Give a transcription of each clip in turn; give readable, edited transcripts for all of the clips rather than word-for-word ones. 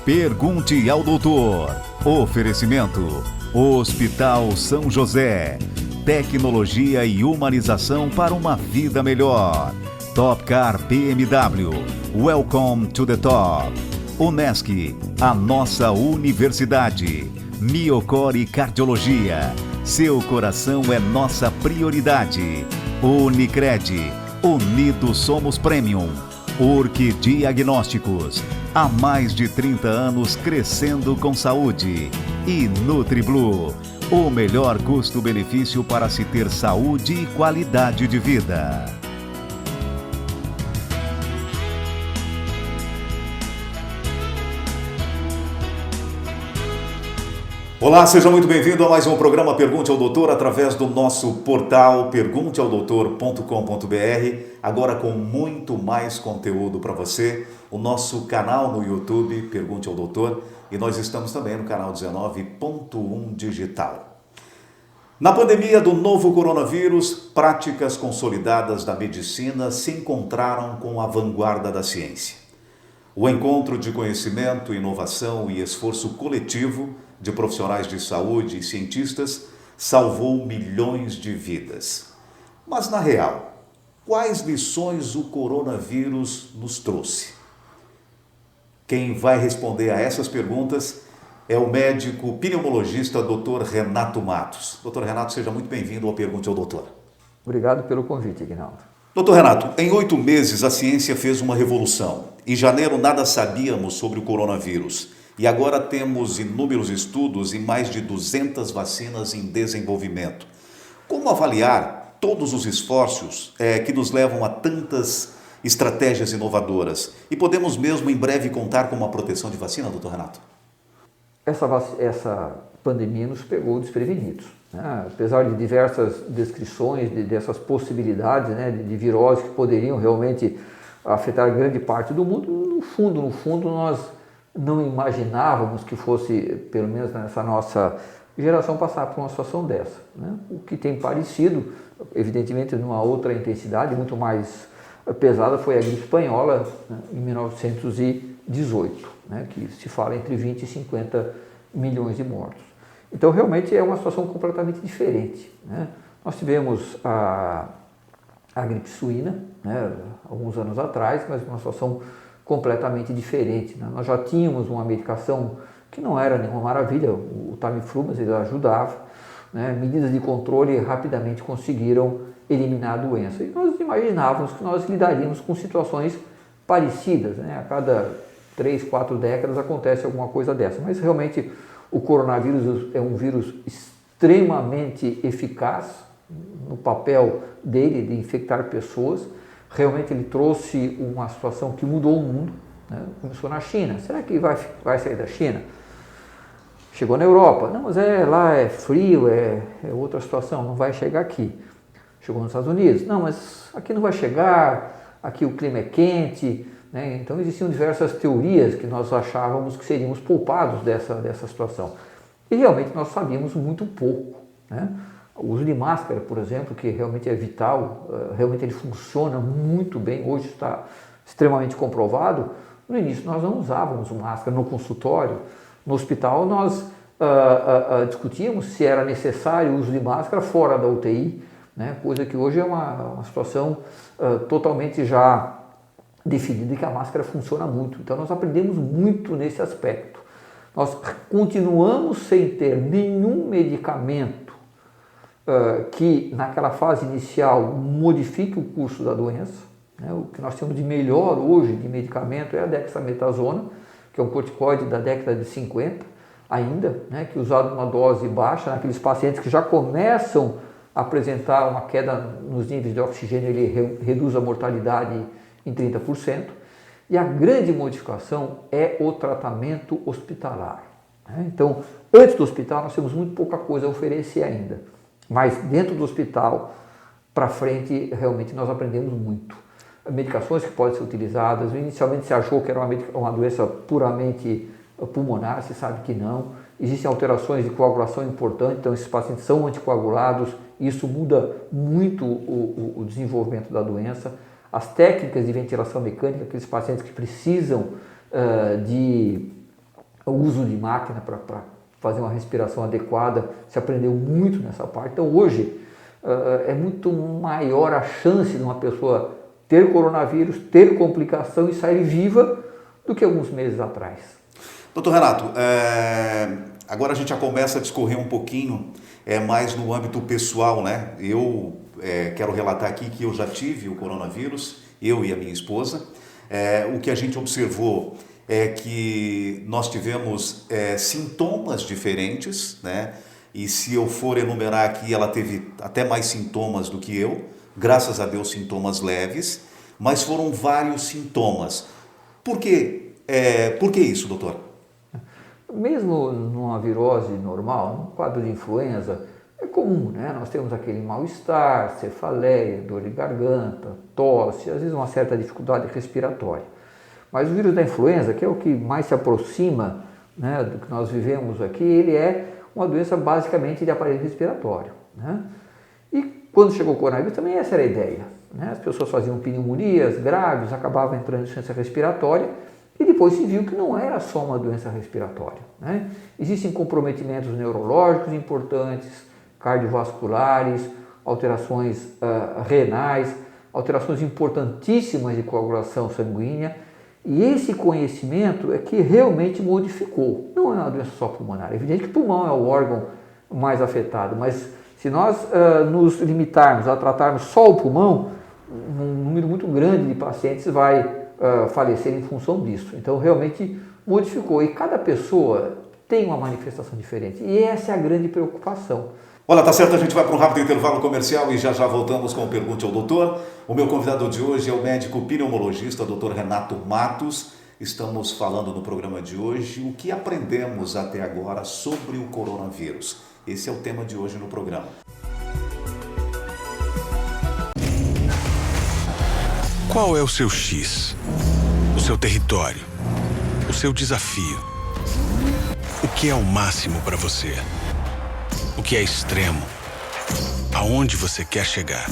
Pergunte ao doutor. Oferecimento: Hospital São José. Tecnologia e humanização para uma vida melhor. Topcar BMW. Welcome to the top. Unesc, a nossa universidade. Miocore Cardiologia. Seu coração é nossa prioridade. Unicred. Unidos somos Premium. Urque Diagnósticos. Há mais de 30 anos crescendo com saúde. E NutriBlue. O melhor custo-benefício para se ter saúde e qualidade de vida. Olá, seja muito bem-vindo a mais um programa Pergunte ao Doutor através do nosso portal pergunteaodoutor.com.br, agora com muito mais conteúdo para você, o nosso canal no YouTube Pergunte ao Doutor, e nós estamos também no canal 19.1 Digital. Na pandemia do novo coronavírus, práticas consolidadas da medicina se encontraram com a vanguarda da ciência. O encontro de conhecimento, inovação e esforço coletivo de profissionais de saúde e cientistas salvou milhões de vidas. Mas, na real, quais lições o coronavírus nos trouxe? Quem vai responder a essas perguntas é o médico pneumologista Dr. Renato Matos. Dr. Renato, seja muito bem-vindo ao Pergunte ao Doutor. Obrigado pelo convite, Aguinaldo. Dr. Renato, em 8 meses a ciência fez uma revolução. Em janeiro nada sabíamos sobre o coronavírus. E agora temos inúmeros estudos e mais de 200 vacinas em desenvolvimento. Como avaliar todos os esforços que nos levam a tantas estratégias inovadoras? E podemos mesmo em breve contar com uma proteção de vacina, doutor Renato? Essa pandemia nos pegou desprevenidos, né? Apesar de diversas descrições dessas possibilidades, né, de viroses que poderiam realmente afetar grande parte do mundo, no fundo nós não imaginávamos que fosse, pelo menos nessa nossa geração, passar por uma situação dessa, né? O que tem parecido, evidentemente, numa outra intensidade, muito mais pesada, foi a gripe espanhola, né, em 1918, né, que se fala entre 20 e 50 milhões de mortos. Então, realmente, é uma situação completamente diferente, né? Nós tivemos a gripe suína, né, alguns anos atrás, mas uma situação completamente diferente, né? Nós já tínhamos uma medicação que não era nenhuma maravilha, o Tamiflu, mas ele ajudava, né? Medidas de controle rapidamente conseguiram eliminar a doença. E nós imaginávamos que nós lidaríamos com situações parecidas, né? A cada 3, 4 décadas acontece alguma coisa dessa, mas realmente o coronavírus é um vírus extremamente eficaz no papel dele de infectar pessoas. Realmente ele trouxe uma situação que mudou o mundo, né? Começou na China. Será que vai sair da China? Chegou na Europa. Não, mas lá é frio, é outra situação, não vai chegar aqui. Chegou nos Estados Unidos. Não, mas aqui não vai chegar, aqui o clima é quente, né? Então existiam diversas teorias que nós achávamos que seríamos poupados dessa situação. E realmente nós sabíamos muito pouco, né? O uso de máscara, por exemplo, que realmente é vital, realmente ele funciona muito bem, hoje está extremamente comprovado. No início nós não usávamos máscara no consultório, no hospital nós discutíamos se era necessário o uso de máscara fora da UTI, né? Coisa que hoje é uma situação totalmente já definida, que a máscara funciona muito. Então nós aprendemos muito nesse aspecto. Nós continuamos sem ter nenhum medicamento que naquela fase inicial modifique o curso da doença, né? O que nós temos de melhor hoje de medicamento é a dexametasona, que é um corticoide da década de 50 ainda, né? Que usado numa dose baixa, naqueles pacientes que já começam a apresentar uma queda nos níveis de oxigênio, ele reduz a mortalidade em 30%. E a grande modificação é o tratamento hospitalar, né? Então, antes do hospital nós temos muito pouca coisa a oferecer ainda. Mas dentro do hospital, para frente, realmente nós aprendemos muito. Medicações que podem ser utilizadas, inicialmente se achou que era uma doença puramente pulmonar, se sabe que não. Existem alterações de coagulação importantes, então esses pacientes são anticoagulados, isso muda muito o desenvolvimento da doença. As técnicas de ventilação mecânica, aqueles pacientes que precisam de o uso de máquina para fazer uma respiração adequada, se aprendeu muito nessa parte. Então hoje é muito maior a chance de uma pessoa ter coronavírus, ter complicação e sair viva do que alguns meses atrás. Doutor Renato, agora a gente já começa a discorrer um pouquinho mais no âmbito pessoal, né? Eu quero relatar aqui que eu já tive o coronavírus, eu e a minha esposa. O que a gente observou é que nós tivemos sintomas diferentes, né? E se eu for enumerar aqui, ela teve até mais sintomas do que eu, graças a Deus sintomas leves, mas foram vários sintomas. Por quê? Por que isso, doutor? Mesmo numa virose normal, num quadro de influenza, é comum, né? Nós temos aquele mal-estar, cefaleia, dor de garganta, tosse, às vezes uma certa dificuldade respiratória. Mas o vírus da influenza, que é o que mais se aproxima, né, do que nós vivemos aqui, ele é uma doença basicamente de aparelho respiratório, né? E quando chegou o coronavírus também essa era a ideia, né? As pessoas faziam pneumonias graves, acabavam entrando em doença respiratória e depois se viu que não era só uma doença respiratória, né? Existem comprometimentos neurológicos importantes, cardiovasculares, alterações renais, alterações importantíssimas de coagulação sanguínea. E esse conhecimento é que realmente modificou. Não é uma doença só pulmonar. É evidente que o pulmão é o órgão mais afetado, mas se nós nos limitarmos a tratarmos só o pulmão, um número muito grande de pacientes vai falecer em função disso. Então realmente modificou. E cada pessoa tem uma manifestação diferente. E essa é a grande preocupação. Olha, tá certo, a gente vai para um rápido intervalo comercial e já voltamos com o Pergunte ao Doutor. O meu convidado de hoje é o médico pneumologista, Dr. Renato Matos. Estamos falando no programa de hoje o que aprendemos até agora sobre o coronavírus. Esse é o tema de hoje no programa. Qual é o seu X? O seu território? O seu desafio? O que é o máximo para você? O que é extremo? Aonde você quer chegar?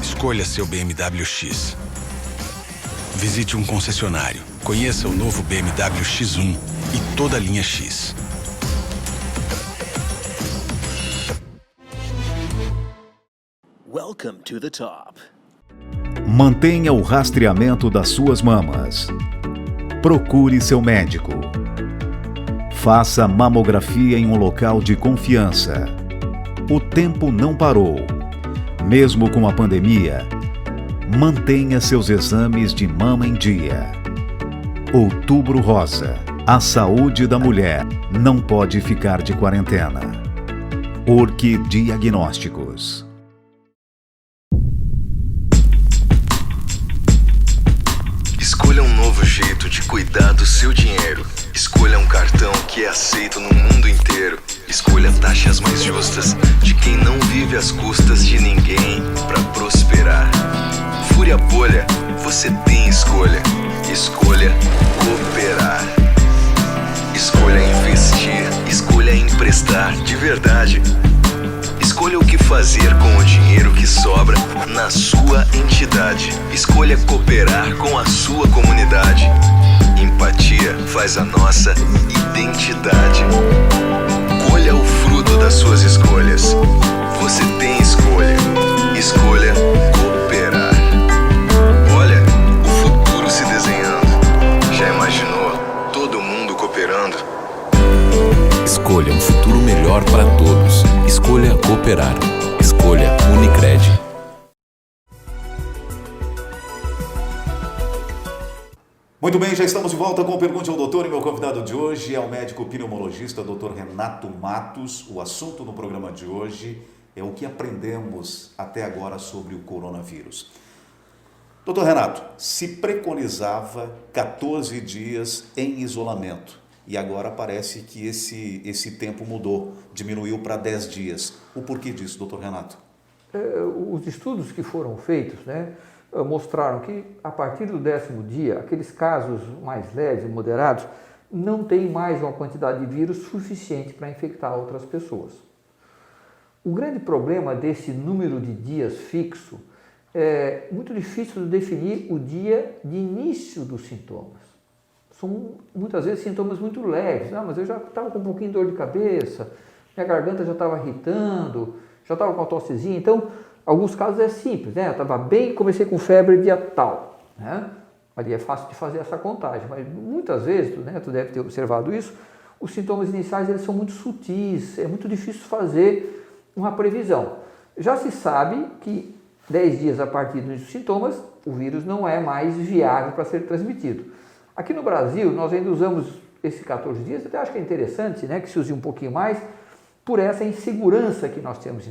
Escolha seu BMW X. Visite um concessionário. Conheça o novo BMW X1 e toda a linha X. Welcome to the top. Mantenha o rastreamento das suas mamas. Procure seu médico. Faça mamografia em um local de confiança. O tempo não parou. Mesmo com a pandemia, mantenha seus exames de mama em dia. Outubro Rosa. A saúde da mulher não pode ficar de quarentena. Orque Diagnósticos. Escolha um novo jeito de cuidar do seu dinheiro. Escolha um cartão que é aceito no mundo inteiro. Escolha taxas mais justas de quem não vive às custas de ninguém para prosperar. Fure a bolha, você tem escolha. Escolha cooperar. Escolha investir. Escolha emprestar de verdade. Escolha o que fazer com o dinheiro que sobra na sua entidade. Escolha cooperar com a sua comunidade. Empatia faz a nossa identidade. Colha o fruto das suas escolhas. Você tem escolha. Escolha cooperar. Olha, o futuro se desenhando. Já imaginou todo mundo cooperando? Escolha um futuro melhor para todos. Escolha cooperar. Escolha Unicred. Muito bem, já estamos de volta com o Pergunte ao Doutor e meu convidado de hoje é o médico pneumologista Dr. Renato Matos. O assunto no programa de hoje é o que aprendemos até agora sobre o coronavírus. Dr. Renato, se preconizava 14 dias em isolamento e agora parece que esse tempo mudou, diminuiu para 10 dias. O porquê disso, Dr. Renato? Os estudos que foram feitos, né, mostraram que a partir do 10º dia, aqueles casos mais leves e moderados não têm mais uma quantidade de vírus suficiente para infectar outras pessoas. O grande problema desse número de dias fixo é muito difícil de definir o dia de início dos sintomas. são muitas vezes sintomas muito leves. Mas eu já estava com um pouquinho de dor de cabeça, minha garganta já estava irritando, já estava com a tossezinha. Então, alguns casos é simples, né? Eu estava bem, comecei com febre dia tal, né? Ali é fácil de fazer essa contagem, mas muitas vezes, tu deve ter observado isso, os sintomas iniciais eles são muito sutis, é muito difícil fazer uma previsão. Já se sabe que 10 dias a partir dos sintomas, o vírus não é mais viável para ser transmitido. Aqui no Brasil, nós ainda usamos esses 14 dias, até acho que é interessante, né, que se use um pouquinho mais, por essa insegurança que nós temos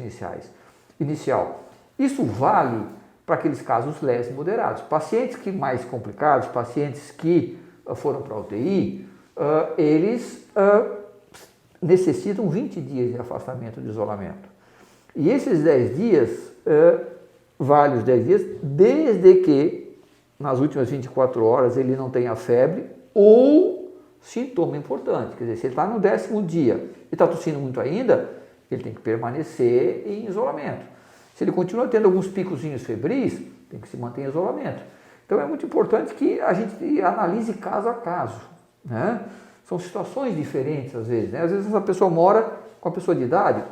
inicial. Isso vale para aqueles casos leves e moderados. Pacientes que mais complicados, pacientes que foram para a UTI, eles necessitam 20 dias de afastamento, de isolamento. E esses 10 dias, vale os 10 dias, desde que nas últimas 24 horas ele não tenha febre ou sintoma importante. Quer dizer, se ele está no 10º dia e está tossindo muito ainda, ele tem que permanecer em isolamento. Se ele continua tendo alguns picozinhos febris, tem que se manter em isolamento. Então é muito importante que a gente analise caso a caso, né? São situações diferentes às vezes, né? Às vezes essa pessoa mora com a pessoa de idade,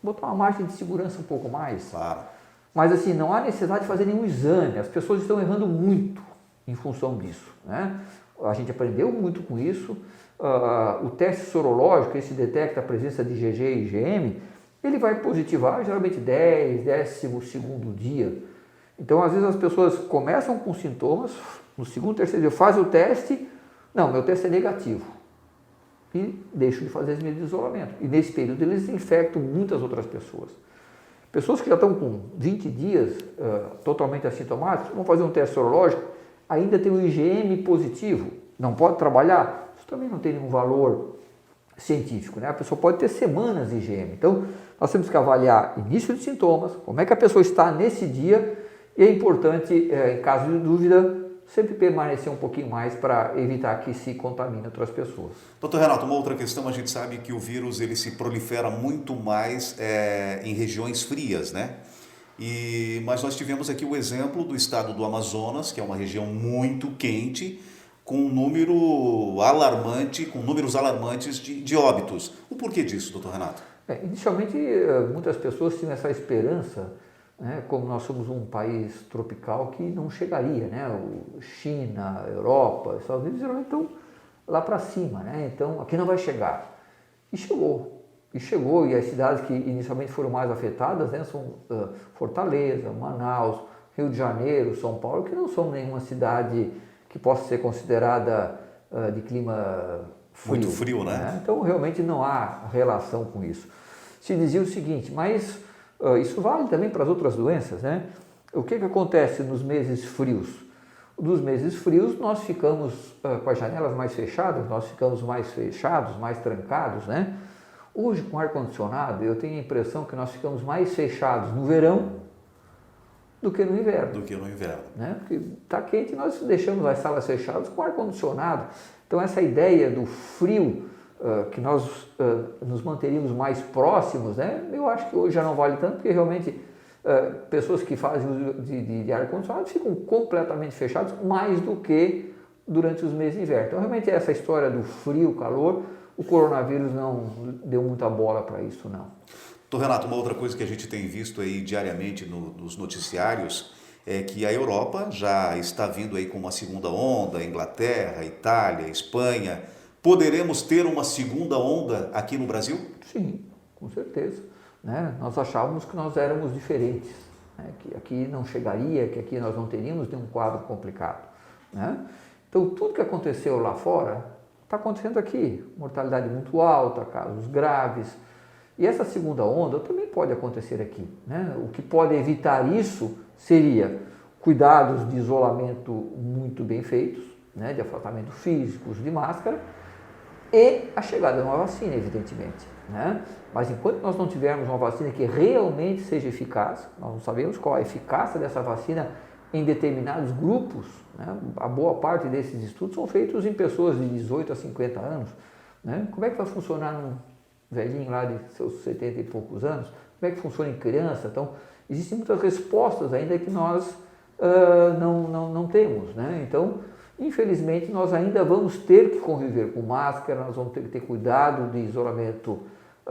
botar uma margem de segurança um pouco mais. Claro. Mas assim, não há necessidade de fazer nenhum exame, as pessoas estão errando muito em função disso, né? A gente aprendeu muito com isso, o teste sorológico, esse detecta a presença de IgG e IgM, ele vai positivar geralmente 10º dia. Então, às vezes as pessoas começam com sintomas, no 2º, 3º dia fazem o teste, não, meu teste é negativo. E deixam de fazer as medidas de isolamento. E nesse período eles infectam muitas outras pessoas. Pessoas que já estão com 20 dias totalmente assintomáticos, vão fazer um teste sorológico, ainda tem o IgM positivo, não pode trabalhar, isso também não tem nenhum valor científico, né? A pessoa pode ter semanas de IgM. Então, nós temos que avaliar início de sintomas, como é que a pessoa está nesse dia, e é importante, em caso de dúvida, sempre permanecer um pouquinho mais para evitar que se contamine outras pessoas. Doutor Renato, uma outra questão, a gente sabe que o vírus ele se prolifera muito mais em regiões frias, né? Mas nós tivemos aqui o exemplo do estado do Amazonas, que é uma região muito quente, com um número alarmante, com números alarmantes de óbitos. O porquê disso, doutor Renato? Inicialmente, muitas pessoas tinham essa esperança, né, como nós somos um país tropical que não chegaria, né? China, Europa, Estados Unidos geralmente estão lá para cima, né? Então aqui não vai chegar. E chegou, e as cidades que inicialmente foram mais afetadas, né, são Fortaleza, Manaus, Rio de Janeiro, São Paulo, que não são nenhuma cidade que possa ser considerada de clima frio. Muito frio, né? Então realmente não há relação com isso. Se dizia o seguinte, mas isso vale também para as outras doenças, né? O que acontece nos meses frios? Nos meses frios nós ficamos com as janelas mais fechadas, nós ficamos mais fechados, mais trancados, né? Hoje com ar-condicionado eu tenho a impressão que nós ficamos mais fechados no verão do que no inverno. Né? Porque está quente, nós deixamos as salas fechadas com ar-condicionado. Então essa ideia do frio, que nós nos manteríamos mais próximos, né? Eu acho que hoje já não vale tanto, porque realmente pessoas que fazem uso de ar-condicionado ficam completamente fechados, mais do que durante os meses de inverno. Então realmente essa história do frio, calor, o coronavírus não deu muita bola para isso, não. Doutor Renato, uma outra coisa que a gente tem visto aí diariamente nos noticiários é que a Europa já está vindo aí com uma segunda onda, Inglaterra, Itália, Espanha. Poderemos ter uma segunda onda aqui no Brasil? Sim, com certeza. Né? Nós achávamos que nós éramos diferentes, né? Que aqui não chegaria, que aqui nós não teríamos nenhum quadro complicado. Né? Então, tudo que aconteceu lá fora está acontecendo aqui. Mortalidade muito alta, casos graves. E essa segunda onda também pode acontecer aqui, né? O que pode evitar isso seria cuidados de isolamento muito bem feitos, né? De afastamento físico, uso de máscara e a chegada de uma vacina, evidentemente, né? Mas enquanto nós não tivermos uma vacina que realmente seja eficaz, nós não sabemos qual a eficácia dessa vacina em determinados grupos, né? A boa parte desses estudos são feitos em pessoas de 18 a 50 anos, né? Como é que vai funcionar num velhinho lá de seus 70 e poucos anos? Como é que funciona em criança? Então, existem muitas respostas ainda que nós não temos, né? Então, Infelizmente, nós ainda vamos ter que conviver com máscara, nós vamos ter que ter cuidado de isolamento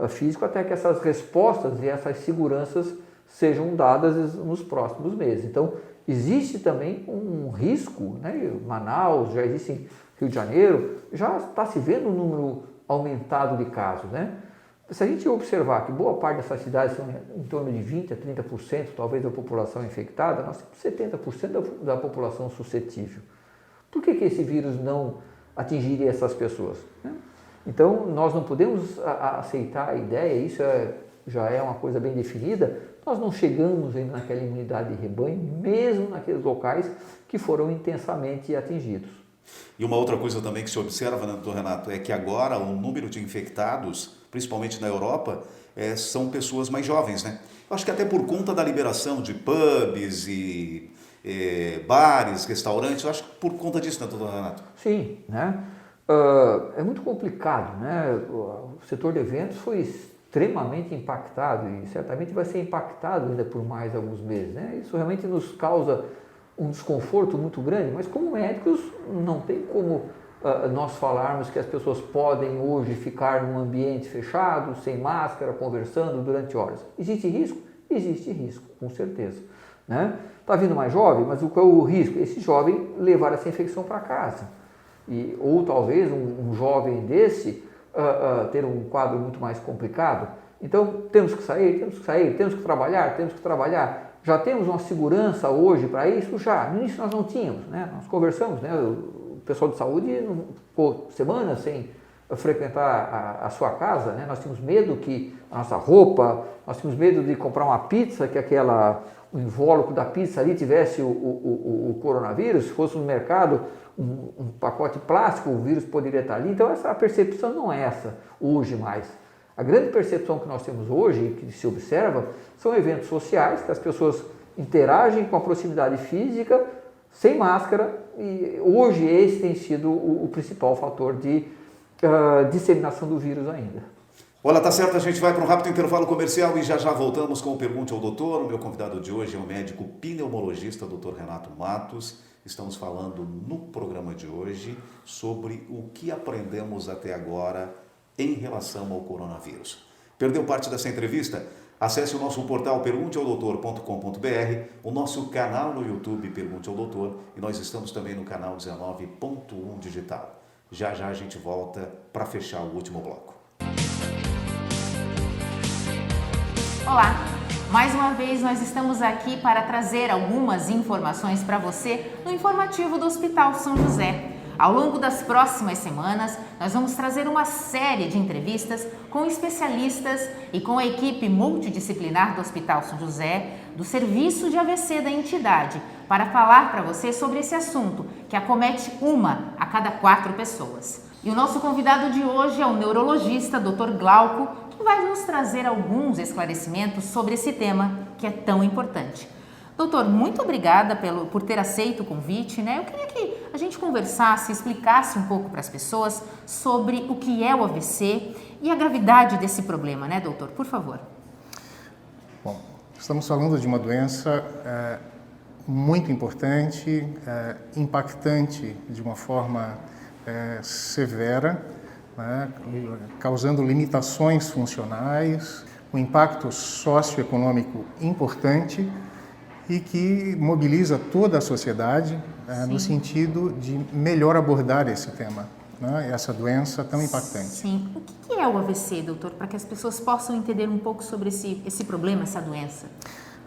físico até que essas respostas e essas seguranças sejam dadas nos próximos meses. Então, existe também um risco, né? Manaus, já existe em Rio de Janeiro, já está se vendo um número aumentado de casos, né? Se a gente observar que boa parte dessas cidades são em torno de 20% a 30%, talvez, da população infectada, nós temos 70% da população suscetível. Por que esse vírus não atingiria essas pessoas, né? Então, nós não podemos aceitar a ideia, isso já é uma coisa bem definida, nós não chegamos ainda naquela imunidade de rebanho, mesmo naqueles locais que foram intensamente atingidos. E uma outra coisa também que se observa, né, doutor Renato, é que agora o número de infectados, principalmente na Europa, são pessoas mais jovens, né? Eu acho que até por conta da liberação de pubs e bares, restaurantes, eu acho que por conta disso, né, doutor Renato? Sim, né? É muito complicado, né? O setor de eventos foi extremamente impactado e certamente vai ser impactado ainda por mais alguns meses, né? Isso realmente nos causa um desconforto muito grande, mas como médicos não tem como nós falarmos que as pessoas podem hoje ficar num ambiente fechado, sem máscara, conversando durante horas. Existe risco? Existe risco, com certeza, né? Está vindo mais jovem, mas qual é o risco? Esse jovem levar essa infecção para casa. Ou talvez um jovem desse ter um quadro muito mais complicado. Então, temos que sair, temos que trabalhar. Já temos uma segurança hoje para isso? Já. No início nós não tínhamos, né? Nós conversamos, né? O pessoal de saúde não ficou semanas sem frequentar a sua casa, né? Nós tínhamos medo que a nossa roupa, nós tínhamos medo de comprar uma pizza, que o invólucro da pizza ali tivesse o coronavírus. Se fosse no mercado um pacote plástico, o vírus poderia estar ali. Então, a percepção não é essa hoje mais. A grande percepção que nós temos hoje, que se observa, são eventos sociais, que as pessoas interagem com a proximidade física, sem máscara, e hoje esse tem sido o principal fator de disseminação do vírus ainda. Olha, tá certo, a gente vai para um rápido intervalo comercial e já voltamos com o Pergunte ao Doutor. O meu convidado de hoje é o médico pneumologista, Dr. Renato Matos. Estamos falando no programa de hoje sobre o que aprendemos até agora em relação ao coronavírus. Perdeu parte dessa entrevista? Acesse o nosso portal pergunteaodoutor.com.br, o nosso canal no YouTube Pergunte ao Doutor, e nós estamos também no canal 19.1 Digital. Já a gente volta para fechar o último bloco. Olá! Mais uma vez nós estamos aqui para trazer algumas informações para você no informativo do Hospital São José. Ao longo das próximas semanas, nós vamos trazer uma série de entrevistas com especialistas e com a equipe multidisciplinar do Hospital São José, do Serviço de AVC da entidade, para falar para você sobre esse assunto que acomete 1 a cada 4 pessoas. E o nosso convidado de hoje é o neurologista Dr. Glauco, que vai nos trazer alguns esclarecimentos sobre esse tema que é tão importante. Doutor, muito obrigada por ter aceito o convite, né? Eu queria que a gente conversasse, explicasse um pouco para as pessoas sobre o que é o AVC e a gravidade desse problema, né, doutor? Por favor. Bom, estamos falando de uma doença muito importante, impactante de uma forma severa, né, causando limitações funcionais, um impacto socioeconômico importante e que mobiliza toda a sociedade no sentido de melhor abordar esse tema, né, essa doença tão impactante. Sim. O que é o AVC, doutor, para que as pessoas possam entender um pouco sobre esse problema, essa doença?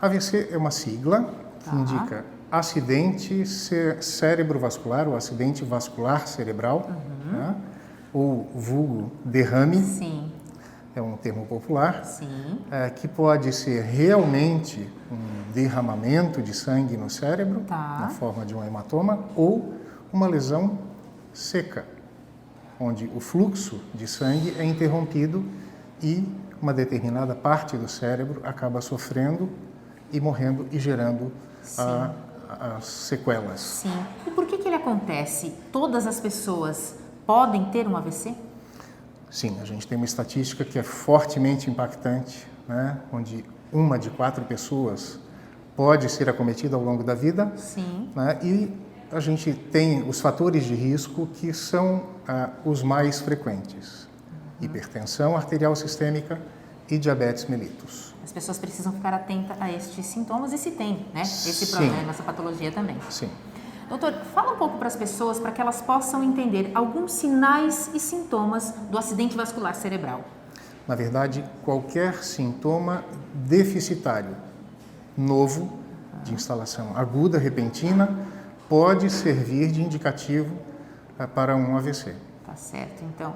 AVC é uma sigla que indica acidente cerebrovascular, ou acidente vascular cerebral, né, ou vulgo derrame. Sim. É um termo popular, Sim. Que pode ser realmente um derramamento de sangue no cérebro, na forma de um hematoma, ou uma lesão seca, onde o fluxo de sangue é interrompido e uma determinada parte do cérebro acaba sofrendo e morrendo e gerando as sequelas. Sim. E por que ele acontece? Todas as pessoas podem ter um AVC? Sim, a gente tem uma estatística que é fortemente impactante, né? Onde 1 de 4 pessoas pode ser acometida ao longo da vida. Sim. Né? E a gente tem os fatores de risco que são os mais frequentes: hipertensão arterial sistêmica e diabetes mellitus. As pessoas precisam ficar atentas a estes sintomas e se tem, né, esse problema, essa patologia também. Sim. Doutor, fala um pouco para as pessoas para que elas possam entender alguns sinais e sintomas do acidente vascular cerebral. Na verdade, qualquer sintoma deficitário novo, de instalação aguda, repentina, pode servir de indicativo para um AVC. Tá certo, então.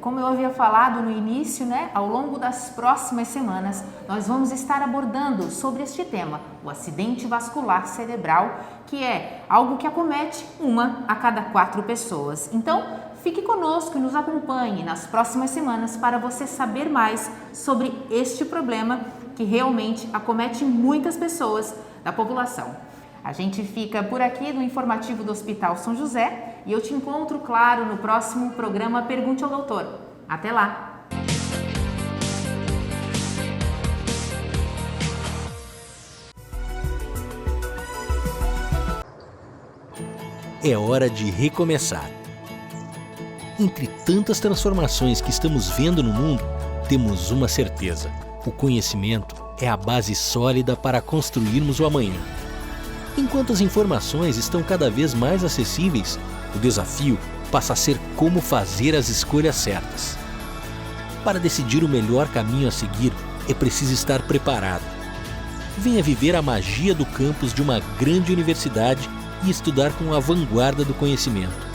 Como eu havia falado no início, né, ao longo das próximas semanas, nós vamos estar abordando sobre este tema, o acidente vascular cerebral, que é algo que acomete 1 a cada 4 pessoas. Então, fique conosco e nos acompanhe nas próximas semanas para você saber mais sobre este problema que realmente acomete muitas pessoas da população. A gente fica por aqui no informativo do Hospital São José e eu te encontro, claro, no próximo programa Pergunte ao Doutor. Até lá! É hora de recomeçar. Entre tantas transformações que estamos vendo no mundo, temos uma certeza: o conhecimento é a base sólida para construirmos o amanhã. Enquanto as informações estão cada vez mais acessíveis, o desafio passa a ser como fazer as escolhas certas. Para decidir o melhor caminho a seguir, é preciso estar preparado. Venha viver a magia do campus de uma grande universidade e estudar com a vanguarda do conhecimento.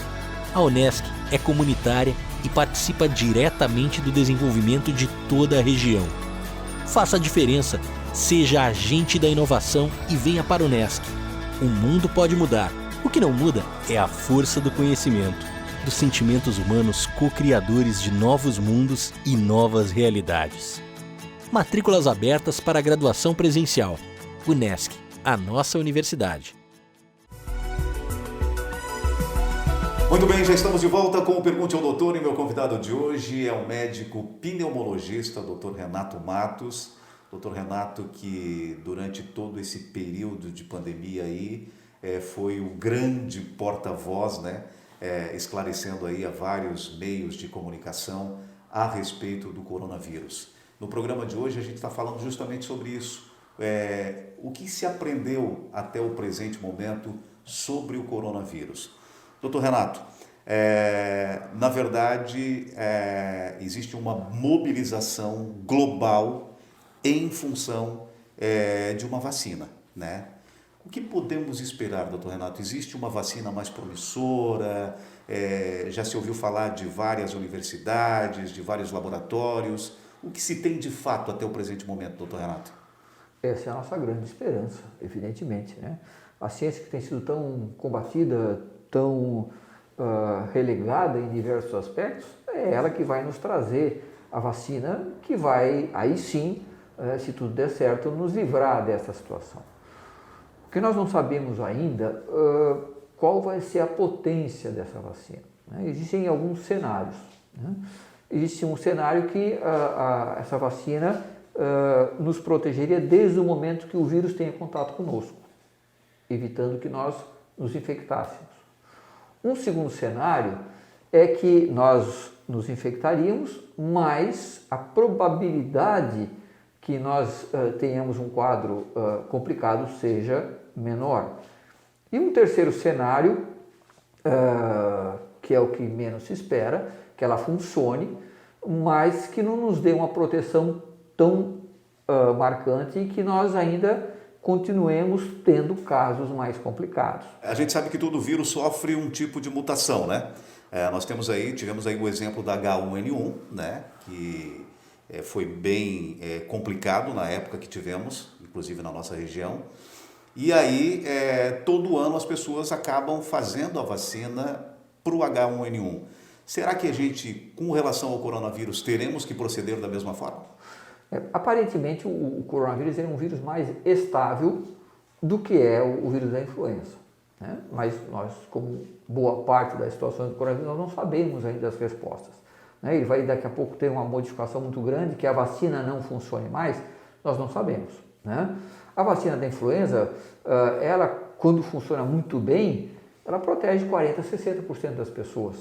A Unesc é comunitária e participa diretamente do desenvolvimento de toda a região. Faça a diferença, seja agente da inovação e venha para a Unesc. O mundo pode mudar. O que não muda é a força do conhecimento, dos sentimentos humanos co-criadores de novos mundos e novas realidades. Matrículas abertas para a graduação presencial. Unesc, a nossa universidade. Muito bem, já estamos de volta com o Pergunte ao Doutor e meu convidado de hoje é o médico pneumologista, Dr. Renato Matos. Dr. Renato, que durante todo esse período de pandemia aí foi o grande porta-voz, né, esclarecendo aí a vários meios de comunicação a respeito do coronavírus. No programa de hoje a gente está falando justamente sobre isso. O que se aprendeu até o presente momento sobre o coronavírus? Doutor Renato, na verdade existe uma mobilização global em função de uma vacina, né? O que podemos esperar, doutor Renato? Existe uma vacina mais promissora? Já se ouviu falar de várias universidades, de vários laboratórios. O que se tem de fato até o presente momento, doutor Renato? Essa é a nossa grande esperança, evidentemente, né? A ciência que tem sido tão combatida, tão relegada em diversos aspectos, é ela que vai nos trazer a vacina que vai, aí sim, se tudo der certo, nos livrar dessa situação. O que nós não sabemos ainda, qual vai ser a potência dessa vacina, né? Existem alguns cenários, né? Existe um cenário que essa vacina nos protegeria desde o momento que o vírus tenha contato conosco, evitando que nós nos infectássemos. Um segundo cenário é que nós nos infectaríamos, mas a probabilidade que nós tenhamos um quadro complicado seja menor. E um terceiro cenário, que é o que menos se espera, que ela funcione, mas que não nos dê uma proteção tão marcante e que nós ainda continuemos tendo casos mais complicados. A gente sabe que todo vírus sofre um tipo de mutação, né? Tivemos aí o exemplo da H1N1, né? Que foi bem complicado na época que tivemos, inclusive na nossa região. E aí, todo ano as pessoas acabam fazendo a vacina para o H1N1. Será que a gente, com relação ao coronavírus, teremos que proceder da mesma forma? Aparentemente, o coronavírus é um vírus mais estável do que é o vírus da influenza, né? Mas nós, como boa parte das situações do coronavírus, nós não sabemos ainda as respostas, né? Ele vai daqui a pouco ter uma modificação muito grande, que a vacina não funcione mais, nós não sabemos, né? A vacina da influenza, ela, quando funciona muito bem, ela protege 40% a 60% das pessoas,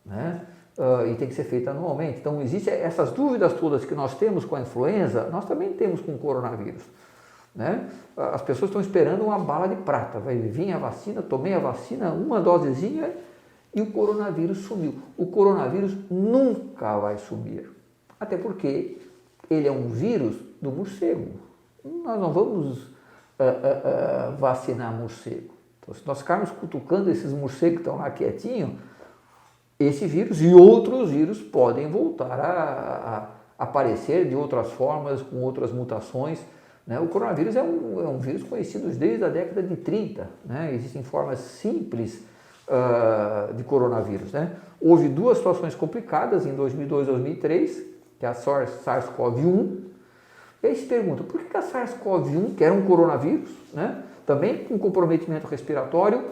né? E tem que ser feita anualmente. Então, existem essas dúvidas todas que nós temos com a influenza, nós também temos com o coronavírus, né? As pessoas estão esperando uma bala de prata, vai vir a vacina, tomei a vacina, uma dosezinha e o coronavírus sumiu. O coronavírus nunca vai sumir, até porque ele é um vírus do morcego. Nós não vamos vacinar morcego. Então, se nós ficarmos cutucando esses morcegos que estão lá quietinhos, esse vírus e outros vírus podem voltar a aparecer de outras formas, com outras mutações, né? O coronavírus é um vírus conhecido desde a década de 30, né? Existem formas simples de coronavírus, né? Houve duas situações complicadas em 2002 e 2003, que é a SARS-CoV-1. E aí se pergunta, por que a SARS-CoV-1, que era um coronavírus, né? Também com comprometimento respiratório,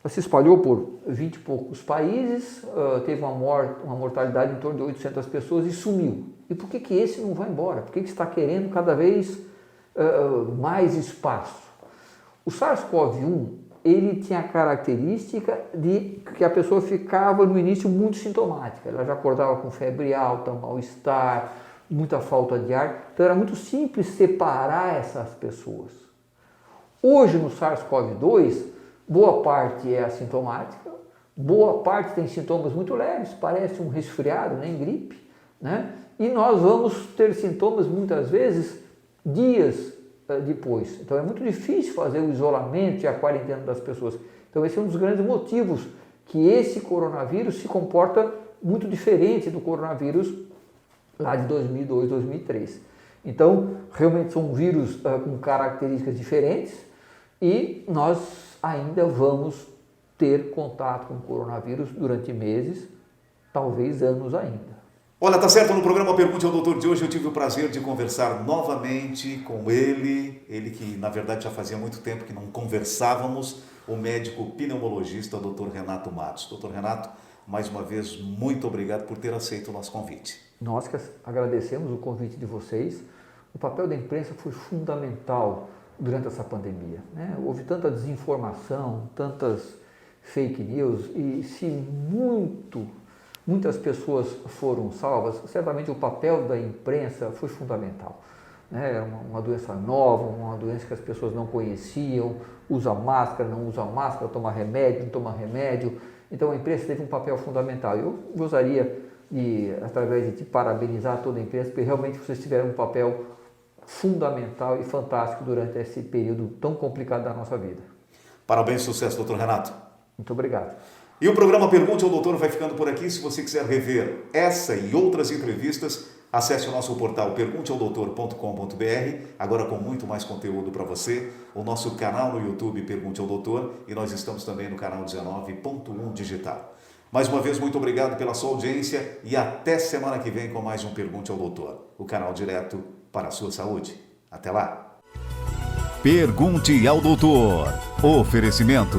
se espalhou por 20 e poucos países, teve uma mortalidade em torno de 800 pessoas e sumiu. E por que esse não vai embora? Por que está querendo cada vez mais espaço? O SARS-CoV-1, ele tinha a característica de que a pessoa ficava no início muito sintomática. Ela já acordava com febre alta, mal-estar, muita falta de ar. Então era muito simples separar essas pessoas. Hoje no SARS-CoV-2, boa parte é assintomática, boa parte tem sintomas muito leves, parece um resfriado, nem gripe, né? E nós vamos ter sintomas muitas vezes dias depois. Então é muito difícil fazer o isolamento e a quarentena das pessoas. Então esse é um dos grandes motivos que esse coronavírus se comporta muito diferente do coronavírus lá de 2002, 2003. Então realmente são vírus com características diferentes e nós ainda vamos ter contato com o coronavírus durante meses, talvez anos ainda. Olha, tá certo, no programa Pergunte ao Doutor de hoje eu tive o prazer de conversar novamente com ele que na verdade já fazia muito tempo que não conversávamos, o médico pneumologista Dr. Renato Matos. Dr. Renato, mais uma vez, muito obrigado por ter aceito o nosso convite. Nós que agradecemos o convite de vocês. O papel da imprensa foi fundamental durante essa pandemia, né? Houve tanta desinformação, tantas fake news e se muitas pessoas foram salvas, certamente o papel da imprensa foi fundamental, né? Era uma doença nova, uma doença que as pessoas não conheciam, usa máscara, não usa máscara, toma remédio, não toma remédio. Então a imprensa teve um papel fundamental. Eu gostaria de, através de parabenizar toda a imprensa, porque realmente vocês tiveram um papel fundamental e fantástico durante esse período tão complicado da nossa vida. Parabéns e sucesso, doutor Renato. Muito obrigado. E o programa Pergunte ao Doutor vai ficando por aqui. Se você quiser rever essa e outras entrevistas, acesse o nosso portal pergunteaodoutor.com.br, agora com muito mais conteúdo para você, o nosso canal no YouTube Pergunte ao Doutor, e nós estamos também no canal 19.1 Digital. Mais uma vez, muito obrigado pela sua audiência e até semana que vem com mais um Pergunte ao Doutor, o canal direto para a sua saúde. Até lá! Pergunte ao Doutor. Oferecimento: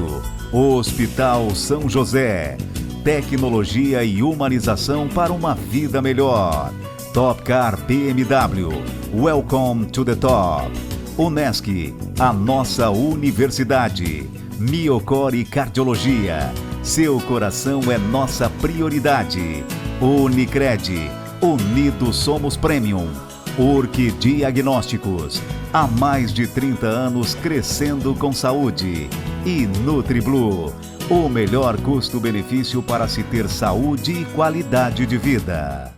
Hospital São José. Tecnologia e humanização para uma vida melhor. Topcar BMW. Welcome to the top. Unesc, a nossa universidade. Miocore Cardiologia. Seu coração é nossa prioridade. Unicred. Unidos somos Premium. Urque Diagnósticos. Há mais de 30 anos crescendo com saúde. E NutriBlue. O melhor custo-benefício para se ter saúde e qualidade de vida.